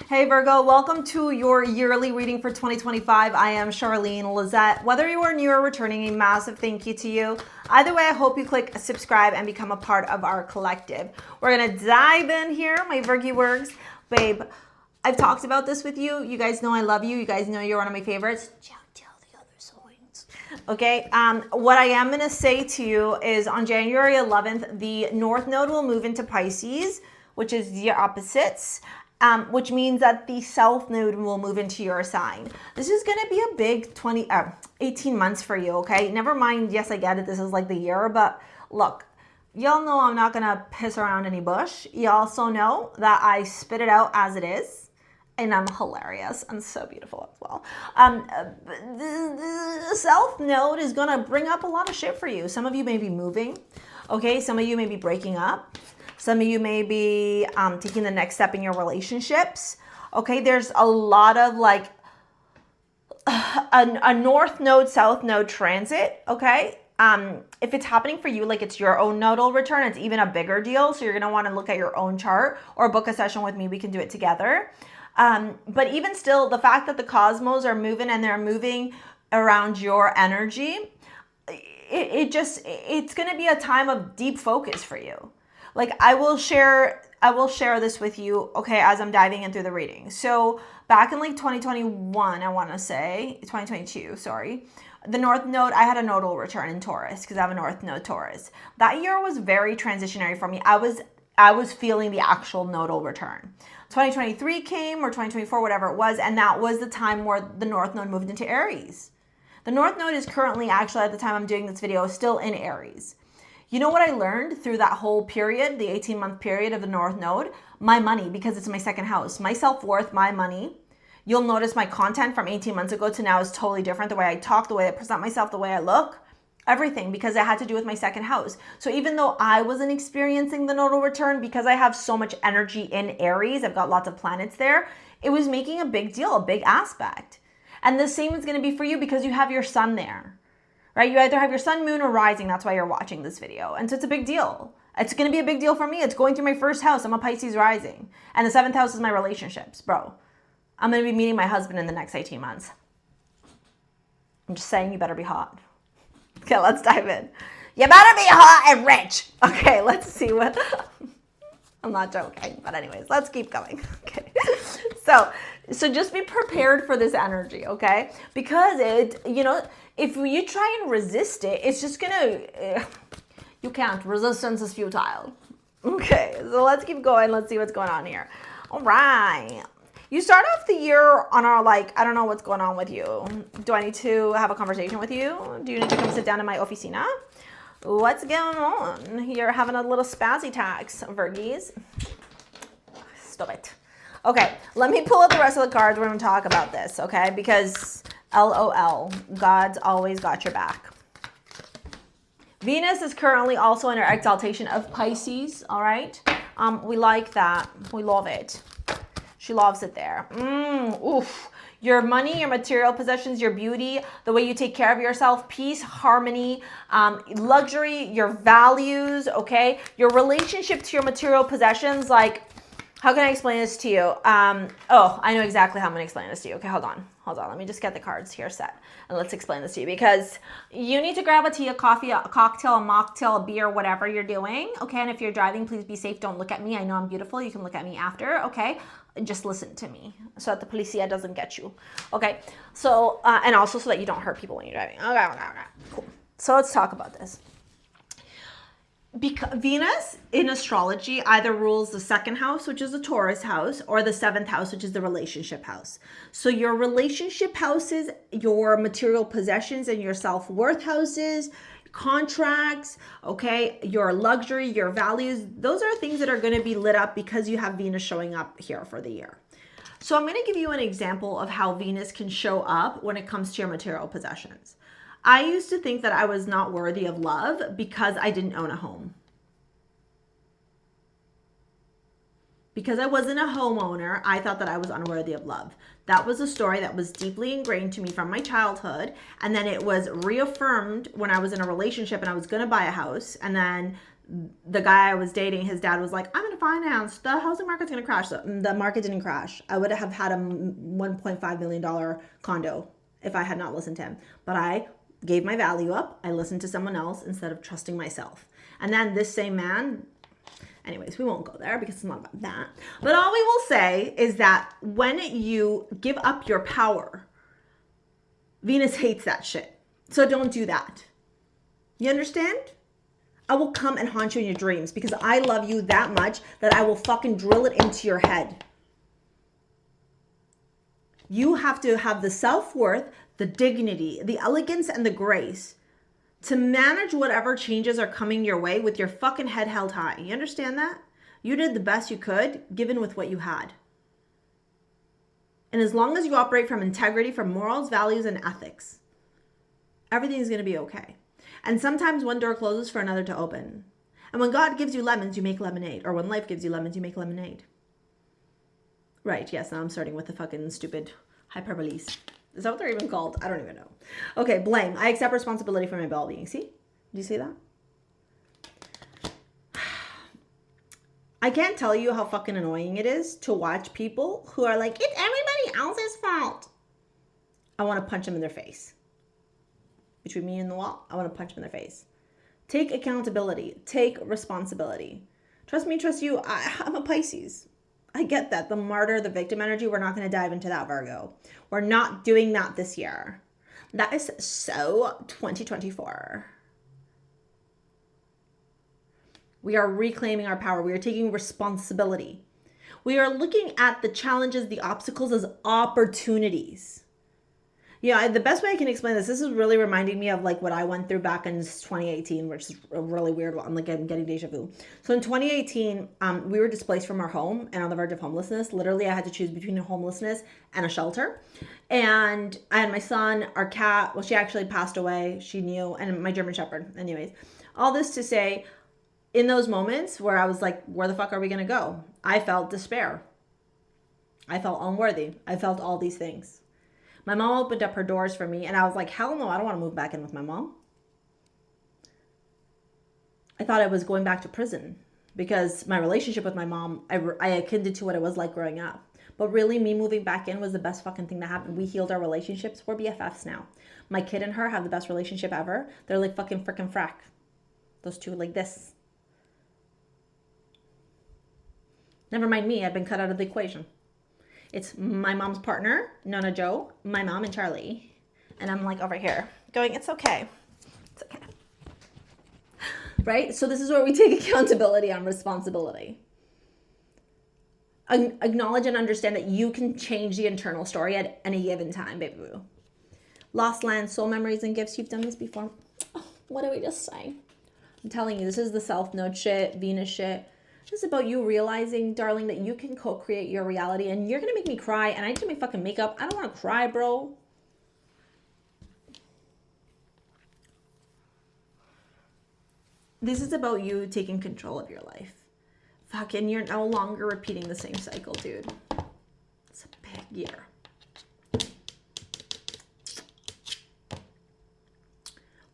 Hey Virgo, welcome to your yearly reading for 2025. I am Charlene Lizette. Whether you are new or returning, a massive thank you to you. Either way, I hope you click subscribe and become a part of our collective. We're going to dive in here, my Virgie works. Babe, I've talked about this with you. You guys know I love you. You guys know you're one of my favorites. Tell the other signs. Okay, what I am going to say to you is on January 11th, the North Node will move into Pisces, which is the opposites. Which means that the South Node will move into your sign. This is going to be a big 18 months for you, okay? Never mind, yes, I get it. This is like the year, but look, y'all know I'm not going to piss around any bush. You also know that I spit it out as it is, and I'm hilarious and so beautiful as well. The South Node is going to bring up a lot of shit for you. Some of you may be moving, okay? Some of you may be breaking up. Some of you may be taking the next step in your relationships. Okay, there's a lot of like a North Node, South Node transit. Okay, if it's happening for you, like it's your own nodal return, it's even a bigger deal. So you're gonna want to look at your own chart or book a session with me. We can do it together. But even still, the fact that the cosmos are moving and they're moving around your energy, it's gonna be a time of deep focus for you. Like I will share this with you, okay, as I'm diving in through the reading. So back in like 2021, I want to say, 2022, sorry, the North Node, I had a nodal return in Taurus because I have a North Node Taurus. That year was very transitionary for me. I was feeling the actual nodal return. 2023 came, or 2024, whatever it was, and that was the time where the North Node moved into Aries. The North Node is currently, actually at the time I'm doing this video, still in Aries. You know what I learned through that whole period, the 18-month period of the North Node? My money, because it's my second house. My self-worth, my money. You'll notice my content from 18 months ago to now is totally different. The way I talk, the way I present myself, the way I look, everything, because it had to do with my second house. So even though I wasn't experiencing the nodal return, because I have so much energy in Aries, I've got lots of planets there, it was making a big deal, a big aspect. And the same is going to be for you because you have your sun there. Right? You either have your sun, moon, or rising. That's why you're watching this video. And so it's a big deal. It's going to be a big deal for me. It's going through my first house. I'm a Pisces rising. And the 7th house is my relationships. Bro, I'm going to be meeting my husband in the next 18 months. I'm just saying you better be hot. Okay, let's dive in. You better be hot and rich. Okay, let's see what... I'm not joking. But anyways, let's keep going. Okay. So just be prepared for this energy, okay? Because if you try and resist it, it's just gonna, you can't. Resistance is futile. Okay, so let's keep going. Let's see what's going on here. All right. You start off the year on our, I don't know what's going on with you. Do I need to have a conversation with you? Do you need to come sit down in my oficina? What's going on? You're having a little spazzy tax, Virgies. Stop it. Okay, let me pull up the rest of the cards. We're going to talk about this, okay? Because LOL, God's always got your back. Venus is currently also in her exaltation of Pisces, all right? We like that. We love it. She loves it there. Oof. Your money, your material possessions, your beauty, the way you take care of yourself, peace, harmony, luxury, your values, okay? Your relationship to your material possessions, how can I explain this to you? Oh, I know exactly how I'm going to explain this to you. Okay, hold on. Let me just get the cards here set. And let's explain this to you. Because you need to grab a tea, a coffee, a cocktail, a mocktail, a beer, whatever you're doing. Okay, and if you're driving, please be safe. Don't look at me. I know I'm beautiful. You can look at me after. Okay, just listen to me so that the policia doesn't get you. Okay, so, and also so that you don't hurt people when you're driving. Okay, cool. So let's talk about this. Because Venus in astrology either rules the 2nd house, which is the Taurus house, or the 7th house, which is the relationship house. So your relationship houses, your material possessions, and your self-worth houses, contracts, okay, your luxury, your values, those are things that are going to be lit up because you have Venus showing up here for the year. So I'm going to give you an example of how Venus can show up when it comes to your material possessions. I used to think that I was not worthy of love because I didn't own a home. Because I wasn't a homeowner, I thought that I was unworthy of love. That was a story that was deeply ingrained to me from my childhood. And then it was reaffirmed when I was in a relationship and I was going to buy a house. And then the guy I was dating, his dad was like, I'm going to finance. The housing market's going to crash. The market didn't crash. I would have had a $1.5 million condo if I had not listened to him. But I gave my value up. I listened to someone else instead of trusting myself. And then this same man, anyways, we won't go there because it's not about that. But all we will say is that when you give up your power, Venus hates that shit. So don't do that. You understand? I will come and haunt you in your dreams because I love you that much that I will fucking drill it into your head. You have to have the self-worth, the dignity, the elegance, and the grace to manage whatever changes are coming your way with your fucking head held high. You understand that? You did the best you could given with what you had. And as long as you operate from integrity, from morals, values, and ethics, everything is going to be okay. And sometimes one door closes for another to open. And when God gives you lemons, you make lemonade. Or when life gives you lemons, you make lemonade. Right, yes, now I'm starting with the fucking stupid hyperboles. Is that what they're even called? I don't even know. Okay, blame. I accept responsibility for my well-being. See? Do you see that? I can't tell you how fucking annoying it is to watch people who are like, it's everybody else's fault. I want to punch them in their face. Between me and the wall, I want to punch them in their face. Take accountability. Take responsibility. Trust me, trust you. I'm a Pisces. I get that. The martyr, the victim energy, we're not going to dive into that, Virgo. We're not doing that this year. That is so 2024. We are reclaiming our power. We are taking responsibility. We are looking at the challenges, the obstacles as opportunities. Yeah, the best way I can explain this is really reminding me of like what I went through back in 2018, which is a really weird one. Like I'm getting deja vu. So in 2018, we were displaced from our home and on the verge of homelessness. Literally, I had to choose between homelessness and a shelter. And I had my son, our cat. Well, she actually passed away. She knew, and my German Shepherd. Anyways, all this to say, in those moments where I was like, where the fuck are we going to go? I felt despair. I felt unworthy. I felt all these things. My mom opened up her doors for me, and I was like, hell no, I don't want to move back in with my mom. I thought I was going back to prison because my relationship with my mom, I akined it to what it was like growing up. But really, me moving back in was the best fucking thing that happened. We healed our relationships. We're BFFs now. My kid and her have the best relationship ever. They're like fucking frickin' frack. Those two like this. Never mind me, I've been cut out of the equation. It's my mom's partner, Nona Joe, my mom, and Charlie. And I'm like over here going, it's okay. It's okay. Right? So this is where we take accountability and responsibility. Acknowledge and understand that you can change the internal story at any given time, baby boo. Lost land, soul memories, and gifts. You've done this before. Oh, what did we just say? I'm telling you, this is the self-node shit, Venus shit. It's about you realizing, darling, that you can co-create your reality. And you're going to make me cry. And I need to make fucking makeup. I don't want to cry, bro. This is about you taking control of your life. Fucking, you're no longer repeating the same cycle, dude. It's a big year.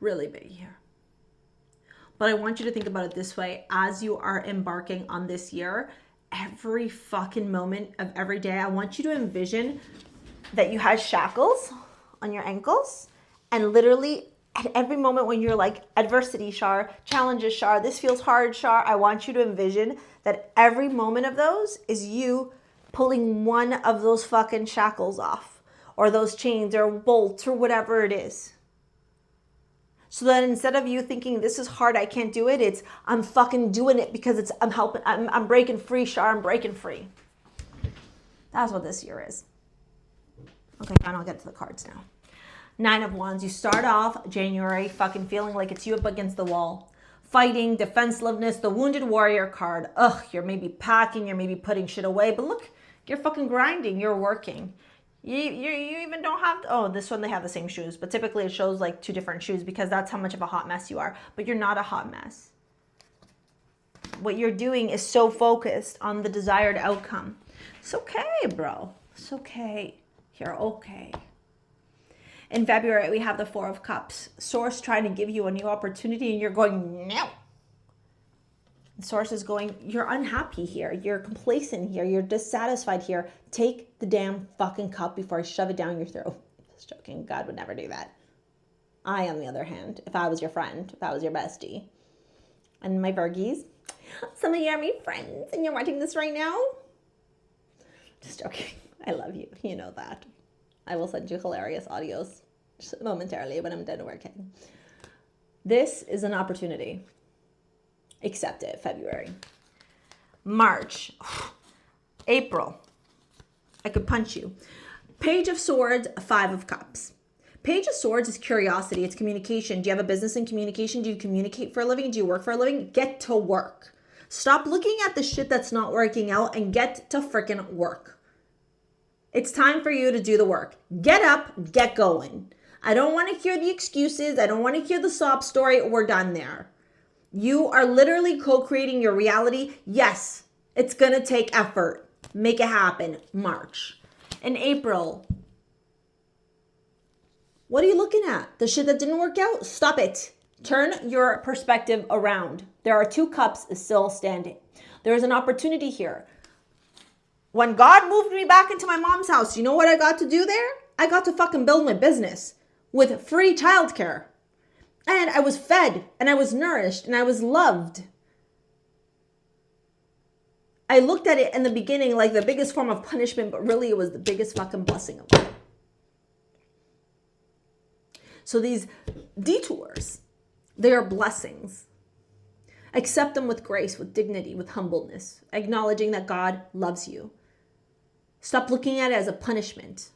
Really big year. But I want you to think about it this way. As you are embarking on this year, every fucking moment of every day, I want you to envision that you had shackles on your ankles. And literally at every moment when you're like, adversity, Shar, challenges, Shar, this feels hard, Shar, I want you to envision that every moment of those is you pulling one of those fucking shackles off. Or those chains or bolts or whatever it is. So that instead of you thinking this is hard, I can't do it, it's I'm fucking doing it because I'm helping, I'm breaking free, Shar, I'm breaking free. That's what this year is. Okay, fine, I'll get to the cards now. 9 of Wands, you start off January fucking feeling like it's you up against the wall. Fighting, defensiveness, the wounded warrior card. Ugh, you're maybe packing, you're maybe putting shit away, but look, you're fucking grinding, you're working. You even don't have, oh, this one they have the same shoes, but typically it shows like 2 different shoes because that's how much of a hot mess you are. But you're not a hot mess. What you're doing is so focused on the desired outcome. It's okay, bro. It's okay. You're okay. In February, we have the 4 of Cups. Source trying to give you a new opportunity and you're going, no. Source is going, you're unhappy here. You're complacent here. You're dissatisfied here. Take the damn fucking cup before I shove it down your throat. Just joking. God would never do that. I, on the other hand, if I was your friend, if I was your bestie, and my Virgies, some of you are my friends and you're watching this right now. Just joking. I love you. You know that. I will send you hilarious audios just momentarily when I'm done working. This is an opportunity. Accept it. February. March. April. I could punch you. Page of Swords, 5 of Cups. Page of Swords is curiosity. It's communication. Do you have a business in communication? Do you communicate for a living? Do you work for a living? Get to work. Stop looking at the shit that's not working out and get to freaking work. It's time for you to do the work. Get up, get going. I don't want to hear the excuses. I don't want to hear the sob story. We're done there. You are literally co-creating your reality. Yes, it's going to take effort. Make it happen. March. In April, what are you looking at? The shit that didn't work out? Stop it. Turn your perspective around. There are 2 cups still standing. There is an opportunity here. When God moved me back into my mom's house, you know what I got to do there? I got to fucking build my business with free childcare. And I was fed and I was nourished and I was loved. I looked at it in the beginning like the biggest form of punishment, but really it was the biggest fucking blessing of all. So these detours, they are blessings. Accept them with grace, with dignity, with humbleness, acknowledging that God loves you. Stop looking at it as a punishment.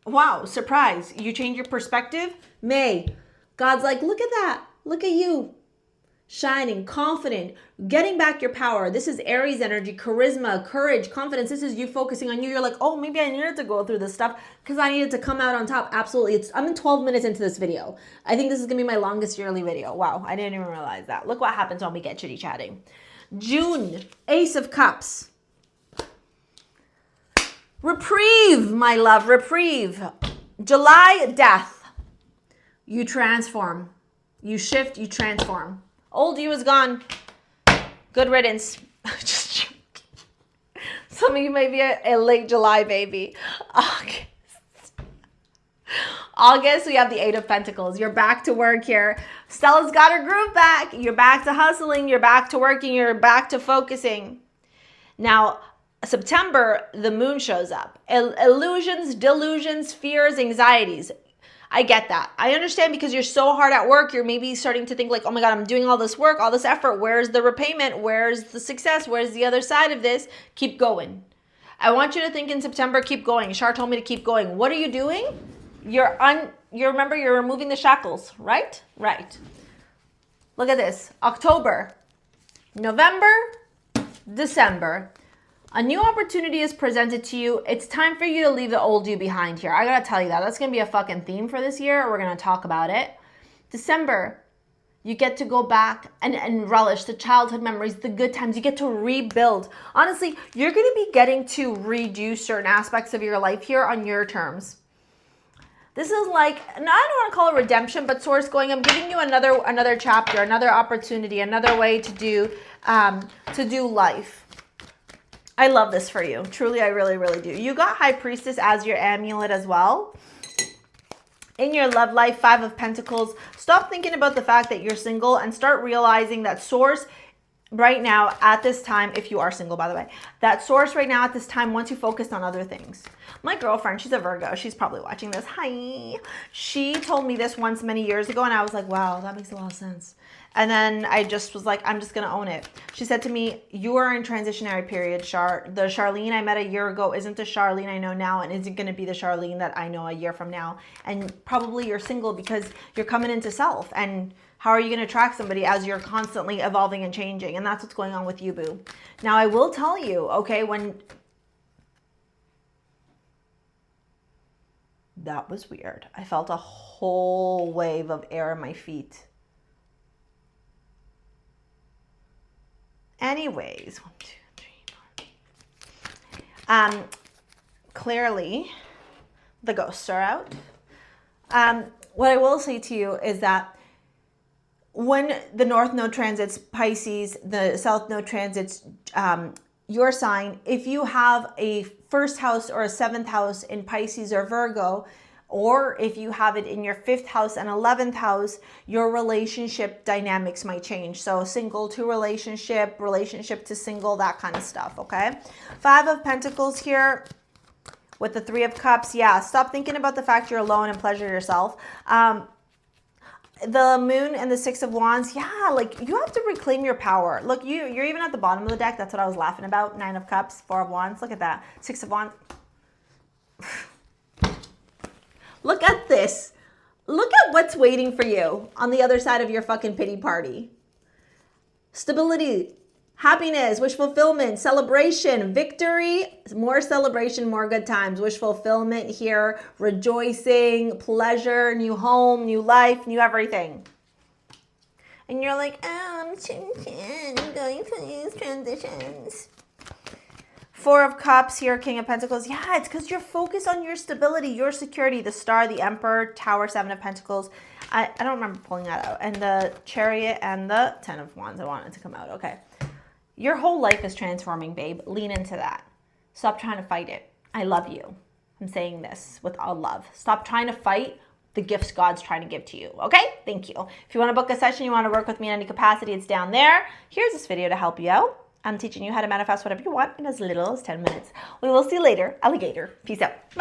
Wow, surprise. You change your perspective? May. God's like, look at that. Look at you. Shining, confident, getting back your power. This is Aries energy, charisma, courage, confidence. This is you focusing on you. You're like, oh, maybe I needed to go through this stuff because I needed to come out on top. Absolutely. I'm in 12 minutes into this video. I think this is going to be my longest yearly video. Wow, I didn't even realize that. Look what happens when we get chitty chatting. June, Ace of Cups. Reprieve, my love, reprieve. July, death. You transform. You shift, you transform. Old you is gone. Good riddance. Just joking. Some of you may be a late July baby. August, we have the 8 of Pentacles. You're back to work here. Stella's got her groove back. You're back to hustling. You're back to working. You're back to focusing. Now, September, the moon shows up. Illusions, delusions, fears, anxieties. I get that. I understand because you're so hard at work. You're maybe starting to think like, oh my God, I'm doing all this work, all this effort. Where's the repayment? Where's the success? Where's the other side of this? Keep going. I want you to think in September, keep going. Shar told me to keep going. What are you doing? You remember you're removing the shackles, right? Right. Look at this. October, November, December. A new opportunity is presented to you. It's time for you to leave the old you behind here. I gotta tell you that. That's gonna be a fucking theme for this year. We're gonna talk about it. December, you get to go back and relish the childhood memories, the good times. You get to rebuild. Honestly, you're gonna be getting to redo certain aspects of your life here on your terms. This is like, I don't want to call it redemption, but Source going, I'm giving you another chapter, another opportunity, another way to do life. I love this for you. Truly, I really, really do. You got High Priestess as your amulet as well. In your love life, 5 of Pentacles. Stop thinking about the fact that you're single and start realizing that Source right now at this time, if you are single, by the way, that Source right now at this time wants you focused on other things. My girlfriend, she's a Virgo. She's probably watching this. Hi. She told me this once many years ago, and I was like, wow, that makes a lot of sense. And then I just was like, I'm just going to own it. She said to me, you are in transitionary period, Char. The Charlene I met a year ago isn't the Charlene I know now and isn't going to be the Charlene that I know a year from now. And probably you're single because you're coming into self. And how are you going to attract somebody as you're constantly evolving and changing? And that's what's going on with you, boo. Now, I will tell you, okay, that was weird. I felt a whole wave of air in my feet. Anyways, 1, 2, 3, 4. Clearly, the ghosts are out. What I will say to you is that when the North Node transits Pisces, the South Node transits your sign, if you have a first house or a seventh house in Pisces or Virgo, or if you have it in your 5th house and 11th house, your relationship dynamics might change. So single to relationship, relationship to single, that kind of stuff, okay? 5 of Pentacles here with the 3 of Cups. Yeah, stop thinking about the fact you're alone and pleasure yourself. The Moon and the 6 of Wands, yeah, like you have to reclaim your power. Look, you're even at the bottom of the deck. That's what I was laughing about. 9 of Cups, 4 of Wands. Look at that. 6 of Wands. Look at this. Look at what's waiting for you on the other side of your fucking pity party. Stability, happiness, wish fulfillment, celebration, victory, more celebration, more good times, wish fulfillment here, rejoicing, pleasure, new home, new life, new everything. And you're like, oh, I'm going through these transitions. 4 of Cups here, King of Pentacles. Yeah, it's because you're focused on your stability, your security. The Star, the Emperor, Tower, 7 of Pentacles. I don't remember pulling that out. And the Chariot and the 10 of Wands. I want it to come out. Okay. Your whole life is transforming, babe. Lean into that. Stop trying to fight it. I love you. I'm saying this with all love. Stop trying to fight the gifts God's trying to give to you. Okay? Thank you. If you want to book a session, you want to work with me in any capacity, it's down there. Here's this video to help you out. I'm teaching you how to manifest whatever you want in as little as 10 minutes. We will see you later, alligator. Peace out.